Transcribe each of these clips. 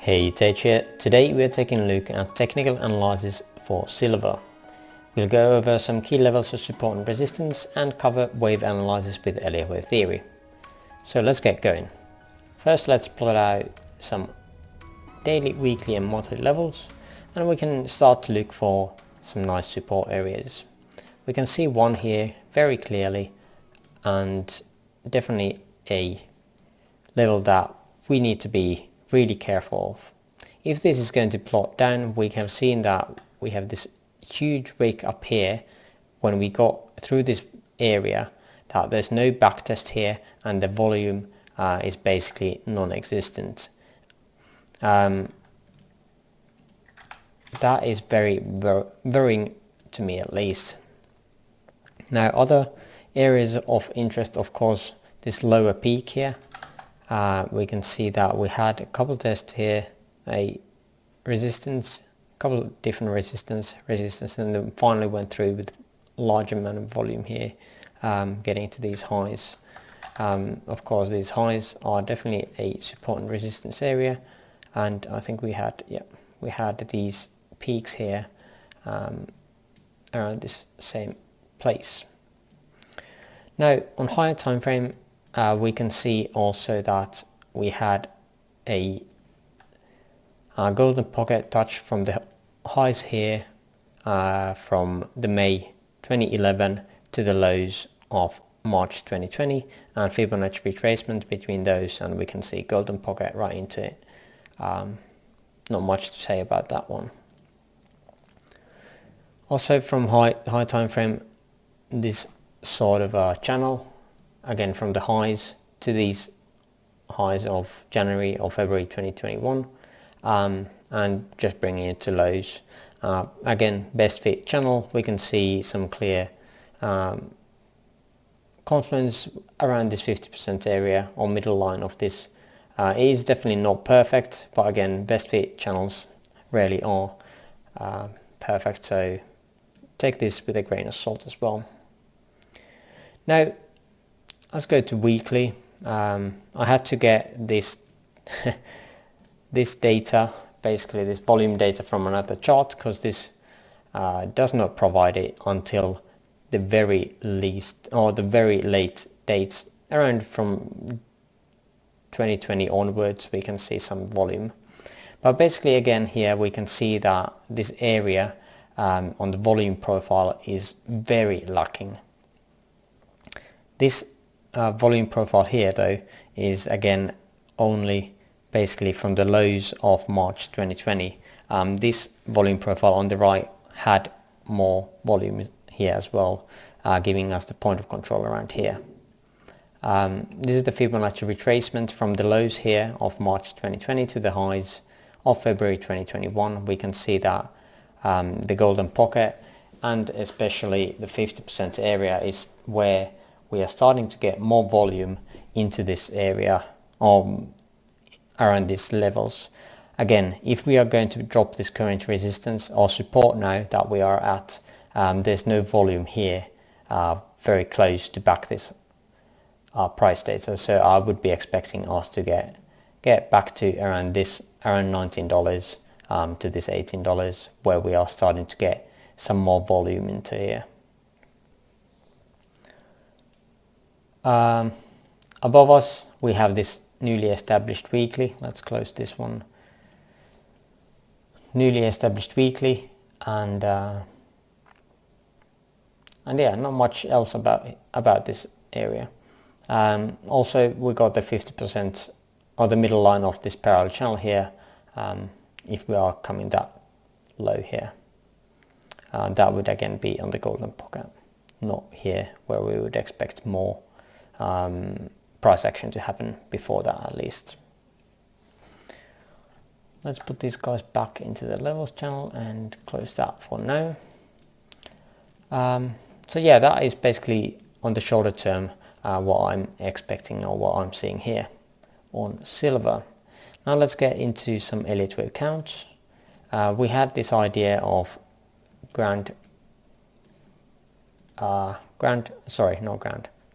Hey, Tej here. Today we are taking a look at technical analysis for silver. We'll go over some key levels of support and resistance and cover wave analysis with Elliott Wave theory. So let's get going. First, let's plot out some daily, weekly and monthly levels, and we can start to look for some nice support areas. We can see one here very clearly, and definitely a level that we need to be really careful of. If this is going to plot down, we have seen that we have this huge wick up here when we got through this area, that there's no backtest here and the volume is basically non-existent. That is very worrying to me, at least. Now, other areas of interest, of course, this lower peak here. We can see that we had a couple tests here, a resistance, a couple of different resistance, and then finally went through with large amount of volume here, getting to these highs. Of course, these highs are definitely a support and resistance area, and I think we had these peaks here around this same place. Now, on higher time frame, we can see also that we had a golden pocket touch from the highs here from the May 2011 to the lows of March 2020, and Fibonacci retracement between those, and we can see golden pocket right into it. Not much to say about that one. Also from high time frame, this sort of a channel, again from the highs to these highs of January or February 2021, and just bringing it to lows. Again, best fit channel, we can see some clear confluence around this 50% area or middle line of this. It is definitely not perfect, but again, best fit channels rarely are perfect, so take this with a grain of salt as well. Now, let's go to weekly. I had to get this this data, basically this volume data, from another chart, because this does not provide it until the very least or the very late dates, around from 2020 onwards. We can see some volume, but basically again here we can see that this area on the volume profile is very lacking. This volume profile here though is again only basically from the lows of March 2020. This volume profile on the right had more volume here as well, giving us the point of control around here. This is the Fibonacci retracement from the lows here of March 2020 to the highs of February 2021. We can see that the golden pocket and especially the 50% area is where we are starting to get more volume into this area around these levels. Again, if we are going to drop this current resistance or support now that we are at, there's no volume here very close to back this price data, so I would be expecting us to get back to around $19 to this $18, where we are starting to get some more volume into here. Above us we have this newly established weekly. Let's close this one. Newly established weekly, and yeah, not much else about this area. Also we got the 50% or the middle line of this parallel channel here. If we are coming that low here, that would again be on the golden pocket, not here where we would expect more price action to happen before that, at least. Let's put these guys back into the levels channel and close that for now. So yeah, that is basically on the shorter term what I'm expecting or what I'm seeing here on silver. Now let's get into some Elliott Wave counts. We had this idea of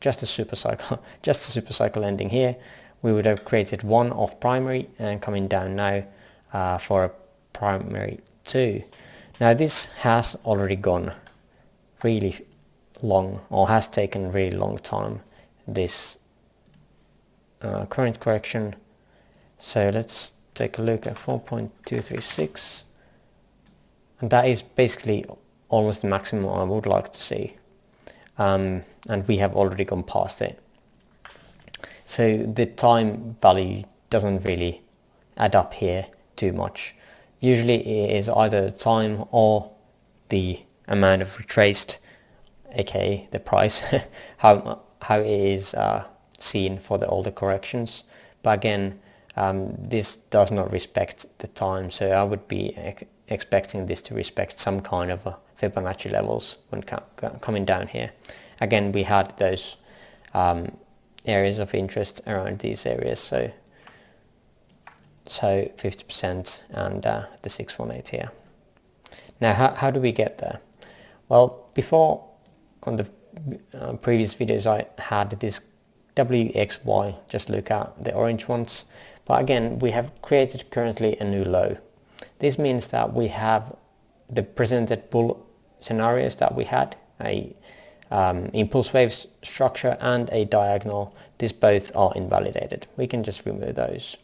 just a super cycle ending here. We would have created one off primary and coming down now for a primary 2. Now this has already gone really long, or has taken really long time, this current correction. So let's take a look at 4.236, and that is basically almost the maximum I would like to see, and we have already gone past it. So the time value doesn't really add up here too much. Usually it is either the time or the amount of retraced, aka the price, how it is seen for the older corrections. But again, this does not respect the time, so I would be expecting this to respect some kind of Fibonacci levels when coming down here. Again, we had those areas of interest around these areas, so 50% and the 618 here. Now how do we get there? Well, before, on the previous videos, I had this WXY, just look at the orange ones, but again we have created currently a new low. This means that we have the presented bull scenarios that we had, a impulse wave structure and a diagonal. These both are invalidated. We can just remove those.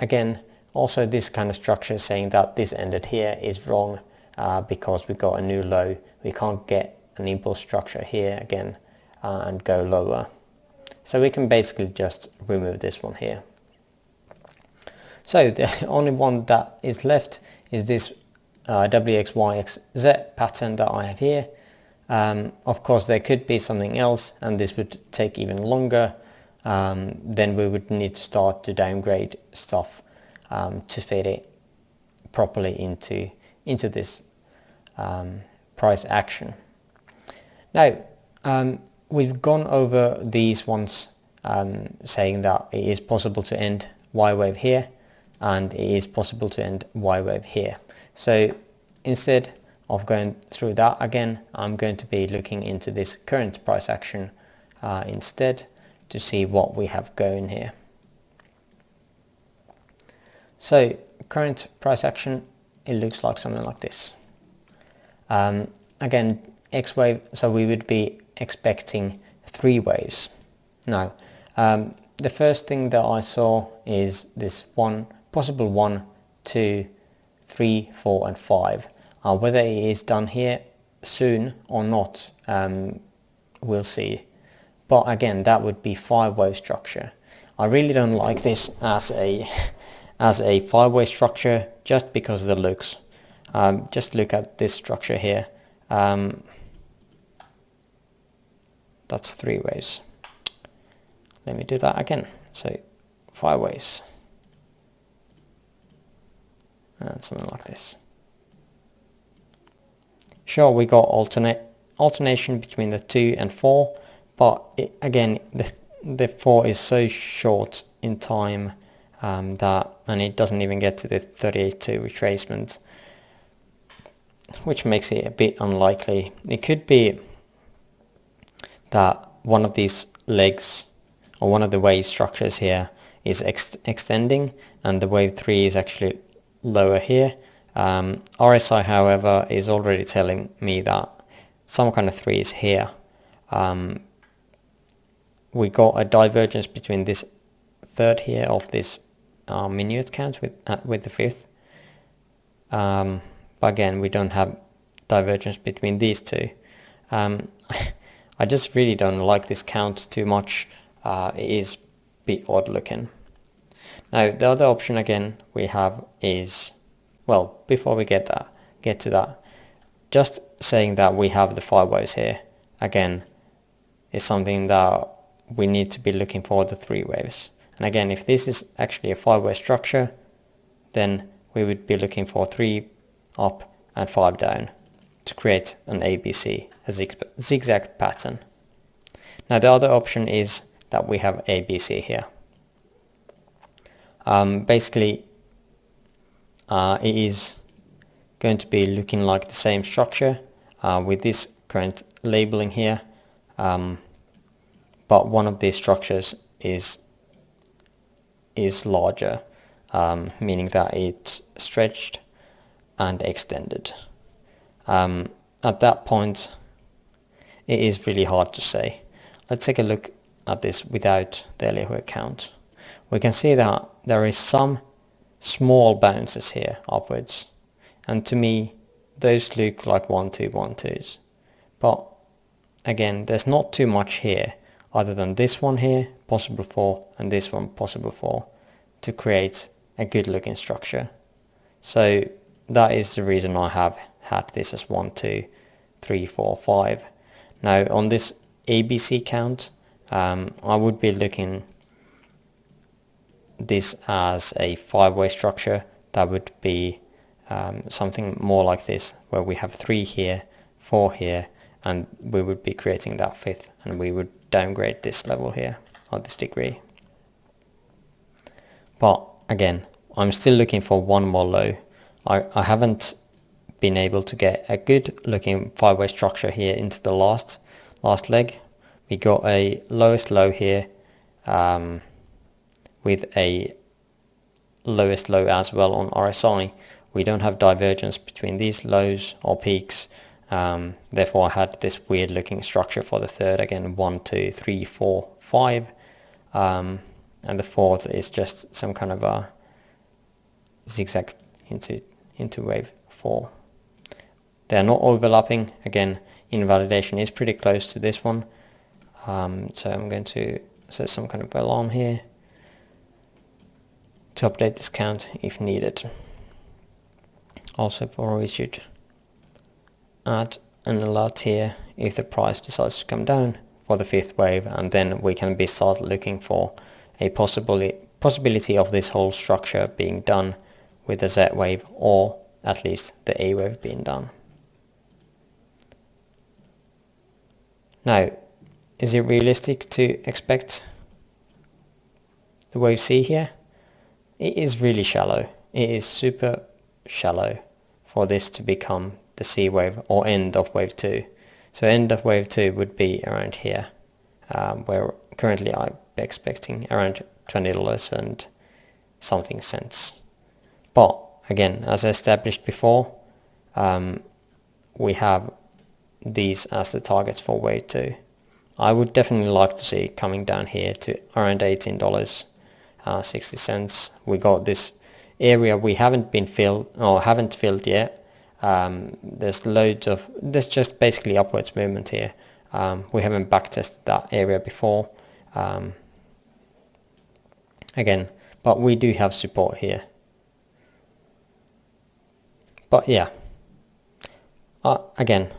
Again, also this kind of structure saying that this ended here is wrong, because we got a new low. We can't get an impulse structure here again and go lower. So we can basically just remove this one here. So the only one that is left is this WXYXZ pattern that I have here. Of course there could be something else, and this would take even longer. Then we would need to start to downgrade stuff to fit it properly into this price action. Now we've gone over these ones, saying that it is possible to end Y wave here and it is possible to end Y wave here. So instead of going through that again, I'm going to be looking into this current price action instead, to see what we have going here. So current price action, it looks like something like this. Again, X wave, so we would be expecting 3 waves. Now the first thing that I saw is this possible 1, 2, 3, 4 and 5. Whether it is done here soon or not, we'll see. But again, that would be 5-wave structure. I really don't like this as a 5-wave structure, just because of the looks. Just look at this structure here. That's 3 waves. Let me do that again. So 5 waves. And something like this. Sure, we got alternation between the 2 and 4, but again the 4 is so short in time and it doesn't even get to the 38.2 retracement, which makes it a bit unlikely. It could be that one of these legs or one of the wave structures here is extending and the wave 3 is actually lower here. RSI, however, is already telling me that some kind of 3 is here. We got a divergence between this third here of this minute count with the 5th. But again, we don't have divergence between these two. I just really don't like this count too much. It is a bit odd looking. Now the other option again we have is, well, before we get to that, just saying that we have the 5 waves here again is something that we need to be looking for, the 3 waves. And again, if this is actually a 5-wave structure, then we would be looking for 3 up and 5 down to create an ABC, a zigzag pattern. Now the other option is that we have ABC here. Basically it is going to be looking like the same structure with this current labeling here, but one of these structures is larger. meaning that it's stretched and extended. At that point, it is really hard to say. Let's take a look at this without the Elliott Wave count. We can see that there is some small bounces here upwards, and to me those look like 1-2-1-2s, but again there's not too much here other than this one here possible for and this one possible for to create a good looking structure. So that is the reason I have had this as 1, 2, 3, 4, 5. Now on this ABC count, I would be looking this as a 5-way structure. That would be something more like this, where we have 3 here, 4 here, and we would be creating that 5th, and we would downgrade this level here, or this degree. But again, I'm still looking for one more low. I haven't been able to get a good looking 5-way structure here into the last leg. We got a lowest low here with a lowest low as well on RSI. We don't have divergence between these lows or peaks, therefore I had this weird looking structure for the third. Again, 1, 2, 3, 4, 5, and the fourth is just some kind of a zigzag into wave 4. They are not overlapping. Again, invalidation is pretty close to this one, so I'm going to set some kind of alarm here to update this count if needed. Also probably should add an alert here if the price decides to come down for the 5th wave, and then we can start looking for a possibility of this whole structure being done with the Z wave, or at least the A wave being done. Now, is it realistic to expect the wave C here? It is really shallow. It is super shallow for this to become the C wave or end of wave 2. So end of wave 2 would be around here, where currently I'm expecting around $20 and something cents. But again, as I established before, we have these as the targets for wave 2. I would definitely like to see it coming down here to around $18.60. We got this area we haven't filled yet. There's just basically upwards movement here. We haven't backtested that area before. Again, but we do have support here. But yeah, again,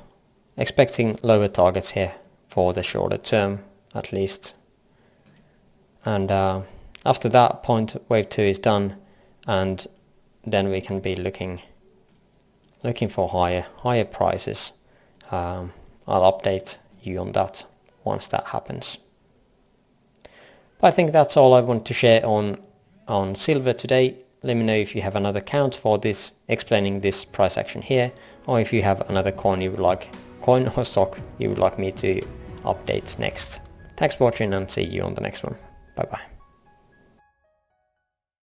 expecting lower targets here for the shorter term at least. And after that point, wave 2 is done, and then we can be looking for higher prices. I'll update you on that once that happens. But I think that's all I want to share on silver today. Let me know if you have another count for this, explaining this price action here, or if you have another coin or stock you would like me to update next. Thanks for watching, and see you on the next one. Bye bye.